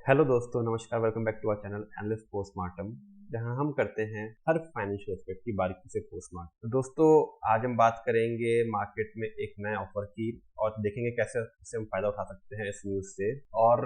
Hello दोस्तों, नमस्कार। Welcome back to our channel analyst postmortem, जहां हम करते हैं हर फाइनेंशियल एस्पेक्ट की बारीकी से पोस्टमार्टम। तो दोस्तों, आज हम बात करेंगे मार्केट में एक नए ऑफर की और देखेंगे कैसे उससे हम फायदा उठा सकते हैं इस न्यूज से। और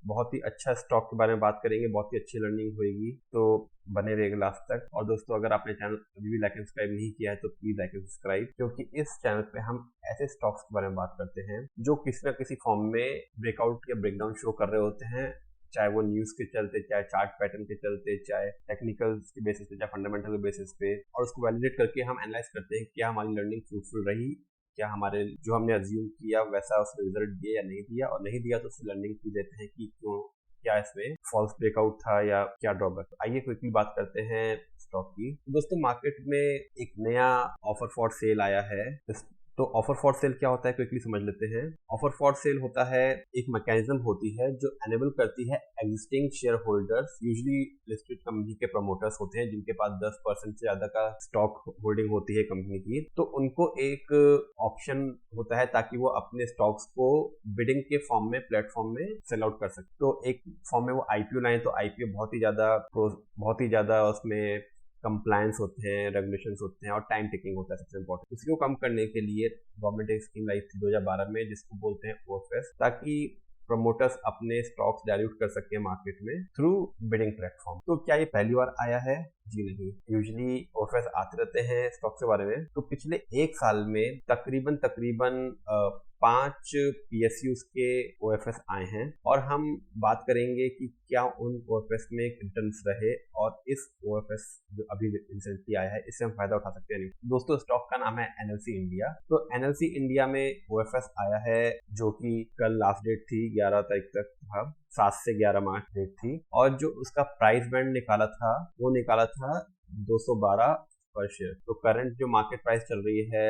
बहुत ही अच्छा स्टॉक के बारे में बात करेंगे, बहुत ही अच्छी लर्निंग होगी, तो बने रहिएगा लास्ट तक। और दोस्तों, अगर आपने चैनल अभी भी लाइक एंड सब्सक्राइब नहीं किया है तो प्लीज लाइक एंड सब्सक्राइब, क्योंकि इस चैनल पे हम ऐसे स्टॉक्स के बारे में बात करते हैं जो किसी ना किसी फॉर्म में ब्रेकआउट या ब्रेकडाउन शो कर रहे होते हैं, चाहे वो न्यूज के चलते, चाहे चार्ट पैटर्न के चलते, चाहे टेक्निकल्स के बेसिस पे, चाहे फंडामेंटल के बेसिस पे। और उसको वैलिडेट करके हम एनालाइज करते हैं क्या हमारी लर्निंग फ्रूटफुल रही, क्या हमारे जो हमने अज्यूम किया वैसा उसने रिजल्ट दिया या नहीं दिया, और नहीं दिया तो उससे लर्निंग भी देते हैं कि क्यों, क्या इसमें फॉल्स ब्रेकआउट था या क्या ड्रॉबैक। आइए क्विकली बात करते हैं स्टॉक की। दोस्तों, मार्केट में एक नया ऑफर फॉर सेल आया है। तो ऑफर फॉर सेल क्या होता है, क्विकली समझ लेते हैं। ऑफर फॉर सेल होता है एक मैकेनिज्म होती है जो एनेबल करती है existing share holders, usually listed company के प्रमोटर्स होते हैं जिनके पास 10% से ज्यादा का स्टॉक होल्डिंग होती है कंपनी की, तो उनको एक ऑप्शन होता है ताकि वो अपने स्टॉक्स को बिडिंग के फॉर्म में, प्लेटफॉर्म में सेल आउट कर सके। तो एक फॉर्म में वो आईपीओ लाए, तो आईपीओ बहुत ही ज्यादा उसमें कंप्लायंस होते हैं, रेगुलेशंस होते हैं और टाइम टेकिंग होता है सबसे इंपॉर्टेंट। उसी को कम करने के लिए गवर्नमेंट एक स्कीम लाई थी 2012 में जिसको बोलते हैं ओएफएस, ताकि प्रमोटर्स अपने स्टॉक्स डाइल्यूट कर सके मार्केट में थ्रू बिडिंग प्लेटफॉर्म। तो क्या ये पहली बार आया है? जी नहीं, यूजुअली ओएफएस आते रहते हैं स्टॉक के बारे में। तो पिछले एक साल में तकरीबन तकरीबन 5 पीएसयूज के ओएफएस आए हैं, और हम बात करेंगे कि क्या उन ओएफएस में रिटर्न्स रहे और इस ओएफएस जो अभी रिसेंटली आया है इससे हम फायदा उठा सकते हैं नहीं। दोस्तों, स्टॉक का नाम है एनएलसी इंडिया। तो एनएलसी इंडिया में ओएफएस आया है जो कि कल लास्ट डेट थी, 11 तारीख तक था, 7 से 11 मार्च डेट थी। और जो उसका प्राइस बैंड निकाला था वो निकाला था 212 पर शेयर। तो करंट जो मार्केट प्राइस चल रही है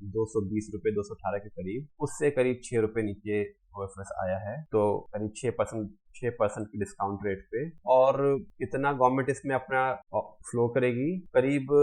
220 रुपए, 218 के करीब, उससे करीब 6 रुपए नीचे ओएफएस आया है। तो करीब 6% की डिस्काउंट रेट पे। और कितना गवर्नमेंट इसमें अपना फ्लो करेगी? करीब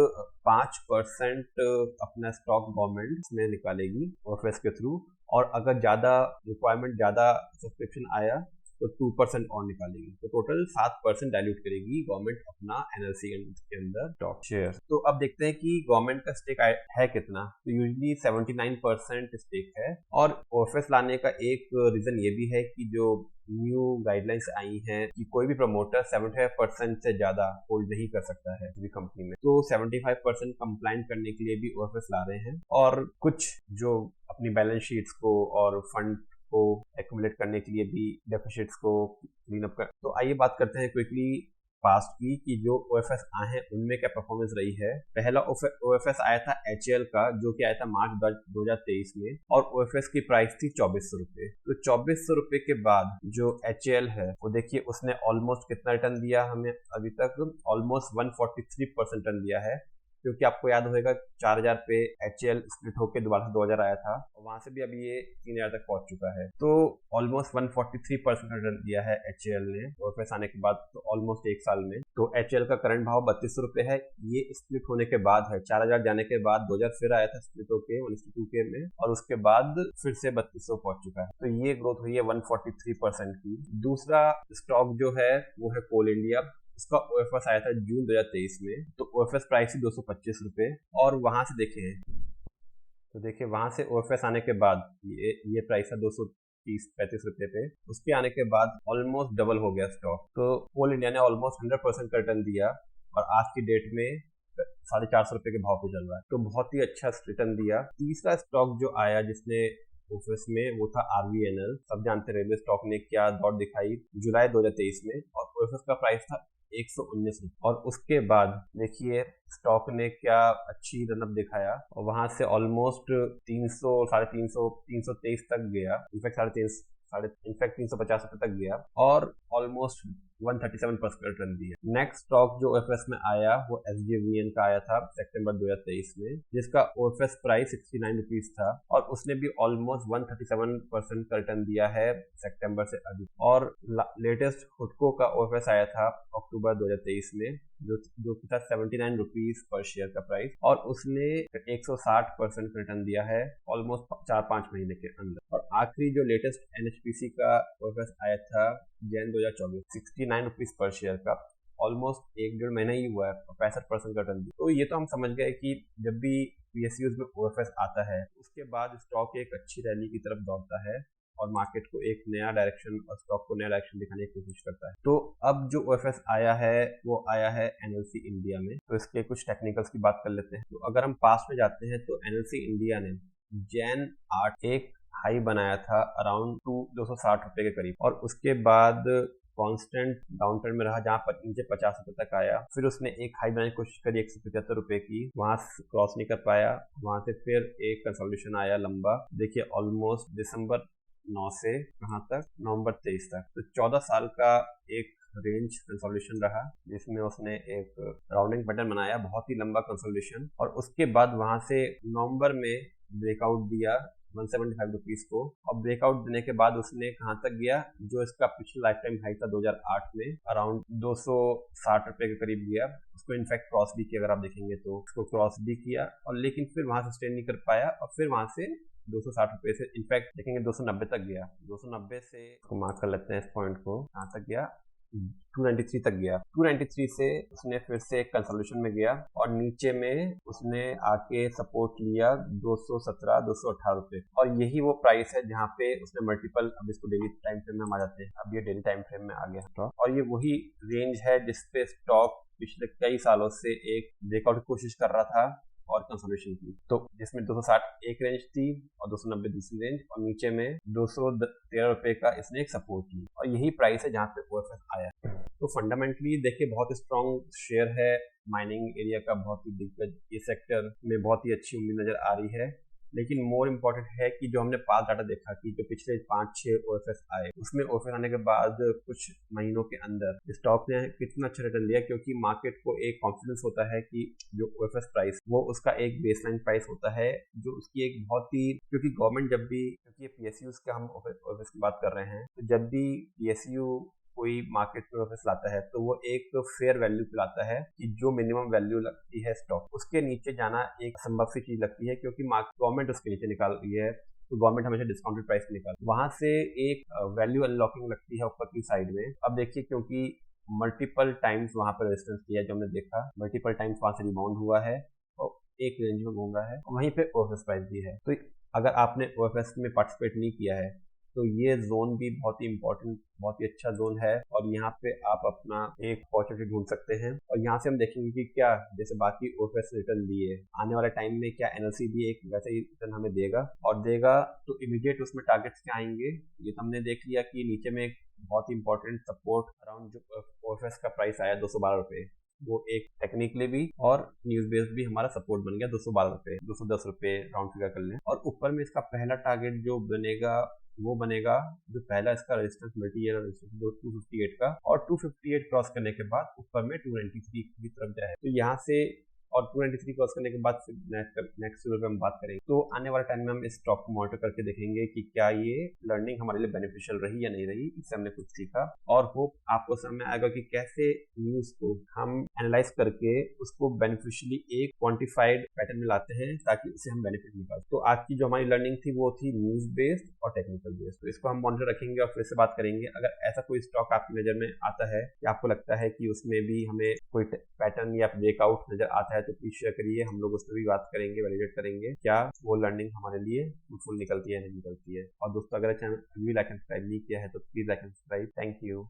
5% अपना स्टॉक गवर्नमेंट इसमें निकालेगी ओएफएस के थ्रू। और अगर ज्यादा रिक्वायरमेंट, ज्यादा सब्सक्रिप्शन आया तो 2% और निकालेगी। तो टोटल 7% डाइल्यूट करेगी गवर्नमेंट अपना एनएलसी के अंदर स्टॉक शेयर। तो अब देखते हैं कि गवर्नमेंट का स्टेक है कितना। तो यूजली 79% स्टेक है। और ओएफएस लाने का एक रीजन ये भी है कि जो न्यू गाइडलाइंस आई हैं कि कोई भी प्रमोटर 75% से ज्यादा होल्ड नहीं कर सकता है किसी कंपनी में। तो 75% कंप्लाइंट करने के लिए भी ओएफएस ला रहे हैं, और कुछ जो अपनी बैलेंस शीट्स को और फंड को एक्यूमुलेट करने के लिए भी डेफिसिट्स को क्लीन अप कर। तो आइए बात करते हैं क्विकली पास्ट की कि जो ओएफएस आए हैं उनमें क्या परफॉर्मेंस रही है। पहला ओएफएस आया था एचएएल का, जो कि आया था मार्च 2023 में, और ओएफएस की प्राइस थी 2400 रुपए। तो 2400 रुपए के बाद जो एचएएल है वो देखिए उसने ऑलमोस्ट कितना रिटर्न दिया हमें अभी तक? ऑलमोस्ट 143% रिटर्न दिया है, क्योंकि आपको याद होगा 4000 पे एचएएल स्प्लिट होकर दोबारा 2000 आया था, और वहां से भी अभी ये 3000 तक पहुंच चुका है। तो ऑलमोस्ट 143% रिटर्न दिया है एचएएल ने ओएफएस आने के बाद, तो ऑलमोस्ट एक साल में। तो एचएएल का करंट भाव 3200 रुपए है। ये स्प्लिट होने के बाद है, 4000 जाने के बाद 2000 फिर आया था स्प्लिट होके 1:2 के में, और उसके बाद फिर से 3200 पहुंच चुका है। तो ये ग्रोथ हुई है 143% की। दूसरा स्टॉक जो है वो है कोल इंडिया। उसका ओएफएस आया था जून 2023 में। तो ओएफएस प्राइस थी 225 रुपए, और वहां से देखिए वहां से ओएफएस आने के बाद ये प्राइस था 230-35 रुपए पे। उसके आने के बाद ऑलमोस्ट डबल हो गया स्टॉक। तो कोल इंडिया ने ऑलमोस्ट 100% का रिटर्न दिया, और आज की डेट में 450 रुपए के भाव पे चल रहा है। तो बहुत ही अच्छा रिटर्न दिया। तीसरा स्टॉक जो आया जिसने ओएफएस में, वो था आरवीएनएल। सब जानते रेलवे स्टॉक ने क्या दौड़ दिखाई जुलाई 2023 में, और ओएफएस का प्राइस था 119 रुपए। और उसके बाद देखिए स्टॉक ने क्या अच्छी रनअप दिखाया, और वहां से ऑलमोस्ट 300, 350, 323 तक गया। इनफैक्ट 350 रुपए तक गया, और ऑलमोस्ट 137% रिटर्न दिया। नेक्स्ट स्टॉक जो ओएफएस में आया वो एसजेवीएन का आया था सितंबर 2023 में, जिसका ओएफएस प्राइस 69 रुपीज था और उसने भी ऑलमोस्ट 137% का रिटर्न दिया है सितंबर से अभी। और लेटेस्ट हुडको का ओएफएस आया था अक्टूबर 2023 में, जो कि था 79 रुपीज पर शेयर का प्राइस, और उसने 160% रिटर्न दिया है ऑलमोस्ट 4-5 महीने के अंदर। और आखिरी जो लेटेस्ट एनएचपीसी का ओएफएस आया था जैन 2024, 69 रुपीज पर शेयर का, ऑलमोस्ट 1-1.5 महीना ही हुआ है और 65% का रिटर्न दिया। तो ये तो हम समझ गए कि जब भी पीएसयूज में ओएफएस आता है उसके बाद स्टॉक एक अच्छी रैली की तरफ दौड़ता है और मार्केट को एक नया डायरेक्शन और स्टॉक को नया डायरेक्शन दिखाने की कोशिश करता है। तो अब जो ओएफएस आया है वो आया है एनएलसी इंडिया में। तो इसके कुछ टेक्निकल्स की बात कर लेते हैं। तो अगर हम पास में जाते हैं तो एनएलसी इंडिया ने जैन 8 एक हाई बनाया था अराउंड 260 रुपए के करीब, और उसके बाद कांस्टेंट डाउन ट्रेंड में रहा जहां पर नीचे 50 रुपए तक आया। फिर उसने एक हाई बनाने की कोशिश करी 175 रुपए की, वहां क्रॉस नहीं कर पाया। वहां से फिर एक कंसोलिडेशन आया लंबा, देखिए ऑलमोस्ट दिसंबर 9 से कहां तक, नवंबर 23 तक। तो 14 साल का एक रेंज कंसोलिडेशन रहा जिसमें उसने एक राउंडिंग पैटर्न बनाया, बहुत ही लंबा कंसोलिडेशन। और उसके बाद वहां से नवंबर में ब्रेकआउट दिया 175 रुपीज को, और ब्रेकआउट देने के बाद उसने कहां तक गया, जो इसका पिछला लाइफ टाइम हाई था 2008 में, अराउंड 260 रुपए के करीब गया। उसको इनफैक्ट क्रॉस भी किया, अगर आप देखेंगे तो उसको क्रॉस भी किया, और लेकिन फिर वहां से स्टेन नहीं कर पाया, और फिर वहां से 260 रुपए से इनफैक्ट देखेंगे 290 तक गया। 290 से मार्क कर लेते हैं इस पॉइंट को, कहां तक गया, 293 तक गया। 293 से उसने फिर से एक कंसोलिडेशन में गया और नीचे में उसने आके सपोर्ट लिया 217-218 रुपए, और यही वो प्राइस है जहां पे उसने मल्टीपल, अब इसको डेली टाइम फ्रेम में हम आ जाते हैं, अब ये डेली टाइम फ्रेम में आ गया स्टॉक, और ये वही रेंज है जिसपे स्टॉक पिछले कई सालों से एक ब्रेकआउट की कोशिश कर रहा था और कंसोलिडेशन की। तो जिसमें 260 एक रेंज थी और 290 दूसरी रेंज, और नीचे में 213 रुपए का इसने एक सपोर्ट ली, और यही प्राइस है जहां पे ओएफएस आया। तो फंडामेंटली देखिए बहुत स्ट्रॉन्ग शेयर है, माइनिंग एरिया का बहुत ही दिग्गज, ये सेक्टर में बहुत ही अच्छी उम्मीद नजर आ रही है। लेकिन मोर इम्पोर्टेंट है कि जो हमने पास डाटा देखा कि जो पिछले 5-6 ओएफएस आए, उसमें ओएफएस आने के बाद कुछ महीनों के अंदर स्टॉक ने कितना अच्छा रिटर्न लिया, क्योंकि मार्केट को एक कॉन्फिडेंस होता है कि जो ओएफएस प्राइस वो उसका एक बेसलाइन प्राइस होता है, जो उसकी एक बहुत ही, क्योंकि गवर्नमेंट जब भी, क्योंकि ये पीएसयूज का हम ओएफएस की बात कर रहे हैं, तो जब भी पीएसयू कोई मार्केट में ओएफएस लाता है तो वो एक फेयर वैल्यू पे लाता है कि जो मिनिमम वैल्यू लगती है स्टॉक, उसके नीचे जाना एक संभव सी चीज लगती है, क्योंकि गवर्नमेंट उसके नीचे निकाल रही है, तो गवर्नमेंट हमेशा डिस्काउंटेड प्राइस पे निकाल, वहां से एक वैल्यू अनलॉकिंग लगती है ऊपर की साइड में। अब देखिए क्योंकि मल्टीपल टाइम्स वहां पर रेजिस्टेंस किया, जो हमने देखा मल्टीपल टाइम्स वहां से रिबाउंड हुआ है और एक रेंज में घूम रहा है, और वहीं पे ओएफएस प्राइस भी है। तो अगर आपने ओएफएस में पार्टिसिपेट नहीं किया है तो ये जोन भी बहुत ही इंपॉर्टेंट, बहुत ही अच्छा जोन है, और यहाँ पे आप अपना एक अपॉर्चुनिटी ढूंढ सकते हैं। और यहाँ से हम देखेंगे कि क्या जैसे बाकी ओएफएस रिटर्न दिए, आने वाले टाइम में क्या एनएलसी भी एक वैसे ही रिटर्न हमें देगा, और देगा तो इमीडिएट उसमें टारगेट्स क्या आएंगे। ये तो हमने देख लिया कि नीचे में एक बहुत ही इंपॉर्टेंट सपोर्ट अराउंड जो ओएफएस का प्राइस आया 212 रुपए, वो एक टेक्निकली भी और न्यूज बेस्ड भी हमारा सपोर्ट बन गया 212 रुपए, 210 रुपए राउंड फिगर कर लें। और ऊपर में इसका पहला टारगेट जो बनेगा वो बनेगा, जो पहला इसका रेजिस्टेंस मल्टी ईयर रेजिस्टेंस 258 का, और 258 क्रॉस करने के बाद ऊपर में 293 की तरफ जाए, तो यहाँ से और 293 क्रॉस करने के बाद नेक्स्ट वीडियो पे हम बात करेंगे। तो आने वाले टाइम में हम इस स्टॉक को मॉनिटर करके देखेंगे कि क्या ये लर्निंग हमारे लिए बेनिफिशियल रही या नहीं रही, इससे हमने कुछ सीखा, और होप आपको समझ में आएगा कि कैसे न्यूज को हम एनालाइज करके उसको बेनिफिशियली एक क्वांटिफाइड पैटर्न में लाते हैं ताकि इससे हम बेनिफिट निकाल। तो आज की जो हमारी लर्निंग थी वो थी न्यूज बेस्ड और टेक्निकल बेस्ड, तो इसको हम मॉनिटर रखेंगे और फिर से बात करेंगे। अगर ऐसा कोई स्टॉक आपकी नजर में आता है कि आपको लगता है कि उसमें भी हमें कोई पैटर्न या ब्रेकआउट नजर आता है तो प्लीज शेयर करिए, हम लोग उस पर भी बात करेंगे, वैलिडेट करेंगे क्या वो लर्निंग हमारे लिए यूजफुल निकलती है नहीं निकलती है। और दोस्तों अगर चैनल अभी लाइक एंड सब्सक्राइब नहीं किया है तो please like and subscribe. Thank you.